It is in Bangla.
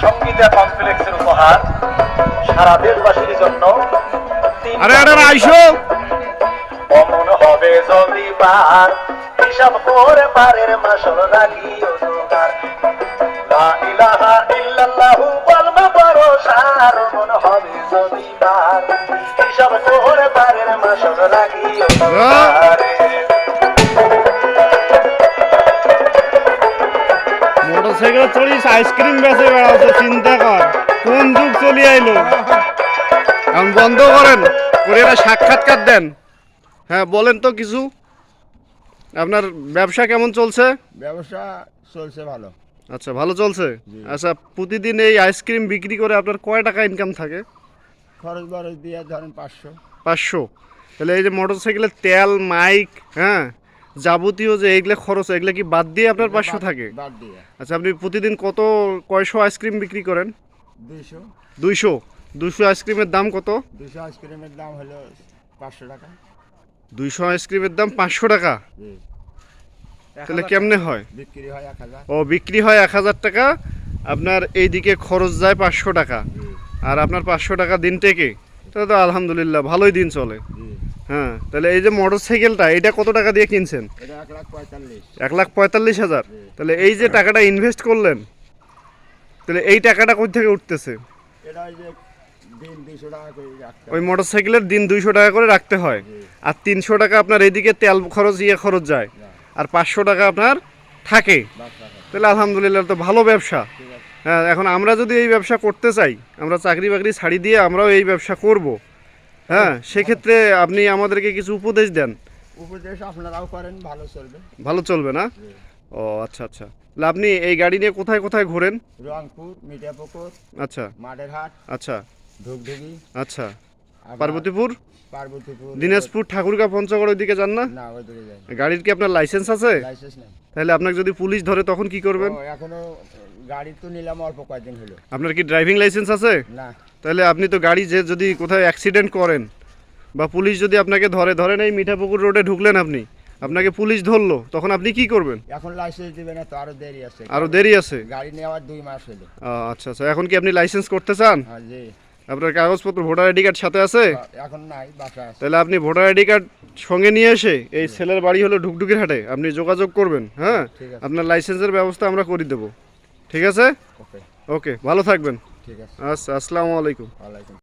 সঙ্গীতা কমপ্লেক্সের উপহার সারা দেশবাসীর জন্য। আরে আরে আইসো অমন হবে যদি পার হিসাব করে পারের মাসল রাখিও জোগাড়। লা ইলাহা ইল্লাল্লাহু বলবা পারো সার। অমন হবে যদি পার হিসাব করে পারের মাসল রাখিও জোগাড়। মোটরসাইকেল চড়িস আইসক্রিম বেচে বেড়াচ্ছে, চিন্তা কর কোন যুগ চলে আইলো। এখন বন্ধ করেন করে একটা সাক্ষাৎকার দেন। হ্যাঁ বলেন তো কিছু, আপনার ব্যবসা কেমন চলছে? ব্যবসা চলছে ভালো। আচ্ছা ভালো চলছে। জি। আচ্ছা প্রতিদিন এই আইসক্রিম বিক্রি করে আপনার কয় টাকা ইনকাম থাকে? খরচ বরচ দিয়ে ধরেন 500। 500। তাহলে এই যে মোটরসাইকেলের তেল মাইক হ্যাঁ যাবতীয় যে এইগুলো খরচ এগুলো কি বাদ দিয়ে আপনার 500 থাকে? বাদ দিয়ে আচ্ছা আপনি প্রতিদিন কয়শো আইসক্রিম বিক্রি করেন? 200। 200। 200 আইসক্রিমের দাম কত? 200 আইসক্রিমের দাম হলো 500 টাকা। 200 আইসক্রিমের দাম 500 টাকা। জি। তাহলে কেমনে হয়? বিক্রি হয় 1000। ও বিক্রি হয় 1000 টাকা, আপনার এইদিকে খরচ যায় 500 টাকা, জি আর আপনার 500 টাকা দিন থেকে, তাহলে তো আলহামদুলিল্লাহ ভালোই দিন চলে। জি। হ্যাঁ তাহলে এই যে মোটরসাইকেলটা এটা কত টাকা দিয়ে কিনছেন? এটা 1,45,000। 1,45,000। জি। তাহলে এই যে টাকাটা ইনভেস্ট করলেন, তাহলে এই টাকাটা কোথা থেকে উঠতেছে? এটা ওই যে দিন 200 টাকা করে রাখতে ওই হয়। মোটরসাইকেলের দিন 200 টাকা করে রাখতে হয়, জি। আর 300 টাকা আপনার এইদিকে তেল খরচ খরচ যায়, না, আর 500 টাকা আপনার থাকে। বাদ টাকা। তাহলে আলহামদুলিল্লাহ তো ভালো ব্যবসা। ঠিক আছে। হ্যাঁ এখন আমরা যদি এই ব্যবসা করতে চাই, আমরা চাকরি বাকরি ছাড়ি দিয়ে আমরাও এই ব্যবসা করব, হ্যাঁ সেক্ষেত্রে আপনি আমাদেরকে কিছু উপদেশ দেন। উপদেশ আপনারাও করেন, ভালো চলবে। ভালো চলবে না? জি। ও আচ্ছা আচ্ছা। তাহলে আপনি এই গাড়ি নিয়ে কোথায় কোথায় ঘোরেন? রংপুর, মিঠাপুকুর, আচ্ছা মাঠের হাট, আচ্ছা ধুকধুকি, আচ্ছা। আবার পার্বতীপুর, পার্বতীপুর, দিনাজপুর, ঠাকুরগাঁ, পঞ্চগড় ওইদিকে যান না? না ওই দিকে যাই। গাড়ির কি আপনার লাইসেন্স আছে? লাইসেন্স নেই। তাহলে আপনাকে যদি পুলিশ ধরে তখন কি করবেন? ও, এখনো গাড়ি তো নিলাম অল্প কয়েকদিন হলো। আপনার কি ড্রাইভিং লাইসেন্স আছে? না, তাহলে আপনি তো গাড়ি যে যদি কোথাও অ্যাক্সিডেন্ট করেন বা পুলিশ যদি আপনাকে ধরেন এই মিঠাপুকুর রোডে ঢুকলেন আপনি, আপনাকে পুলিশ ধরলো, তখন আপনি কি করবেন? এখন লাইসেন্স দিবে না তো, আরো দেরি আছে। আরো দেরি আছে? গাড়ি নেওয়ার 2 মাস হলো। আচ্ছা আচ্ছা। এখন কি আপনি লাইসেন্স করতে চান? হ্যাঁ জি। আপনার কাগজপত্র ভোটার আইডি কার্ড সাথে আছে? এখন নাই, বাসা আছে। তাহলে আপনি ভোটার আইডি কার্ড সঙ্গে নিয়ে এসে এই ছেলের বাড়ি হলো ঢুকঢুকির হাটে আপনি যোগাযোগ করবেন। হ্যাঁ ঠিক আছে। আপনার লাইসেন্সের ব্যবস্থা আমরা করে দেবো। ঠিক আছে? ওকে, ওকে ভালো থাকবেন। ঠিক আছে। আচ্ছা আসসালামু আলাইকুম। ওয়ালাইকুম।